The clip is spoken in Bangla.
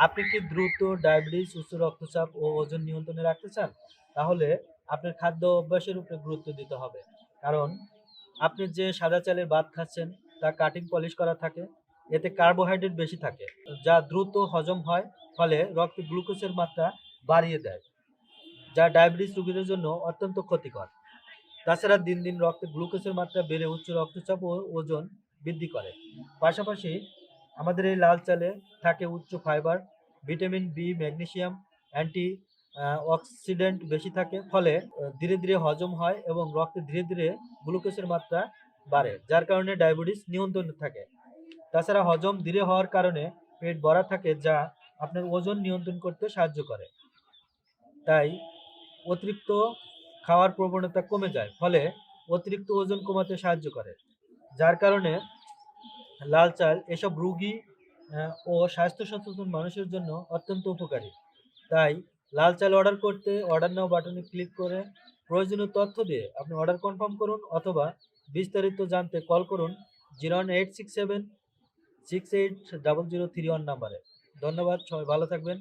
আপনি কি দ্রুত ডায়াবেটিস, উচ্চ রক্তচাপ ও ওজন নিয়ন্ত্রণে রাখতে চান? তাহলে আপনার খাদ্য অভ্যাসের উপরে গুরুত্ব দিতে হবে। কারণ আপনি যে সাদা চালের ভাত খাচ্ছেন তা কাটিং পলিশ করা থাকে। এতে কার্বোহাইড্রেট বেশি থাকে, যা দ্রুত হজম হয়, ফলে রক্তে গ্লুকোজের মাত্রা বাড়িয়ে দেয়, যা ডায়াবেটিস রোগীদের জন্য অত্যন্ত ক্ষতিকর। তাছাড়া দিন দিন রক্তে গ্লুকোজের মাত্রা বেড়ে উচ্চ রক্তচাপ ও ওজন বৃদ্ধি করে। পাশাপাশি আমাদের এই লাল চালে থাকে উচ্চ fibre, vitamin B, magnesium, antioxidant বেশি থাকে, ফলে ধীরে ধীরে হজম হয় এবং রক্তে ধীরে ধীরে গ্লুকোজের মাত্রা বাড়ে, যার কারণে ডায়াবেটিস নিয়ন্ত্রণে থাকে। তাছাড়া হজম ধীরে হওয়ার কারণে পেট ভরা থাকে, যা আপনার ওজন নিয়ন্ত্রণ করতে সাহায্য করে। তাই অতিরিক্ত খাওয়ার প্রবণতা কমে যায়, ফলে অতিরিক্ত ওজন কমাতে সাহায্য করে। যার কারণে লাল চাল এসব রোগী ও স্বাস্থ্য সচেতন মানুষের জন্য অত্যন্ত উপকারী। তাই লাল চাল অর্ডার করতে অর্ডার নাও বাটনে ক্লিক করে প্রয়োজনীয় তথ্য দিয়ে আপনি অর্ডার কনফার্ম করুন, অথবা বিস্তারিত জানতে কল করুন 01867 680031 নাম্বারে। ধন্যবাদ, সবাই ভালো থাকবেন।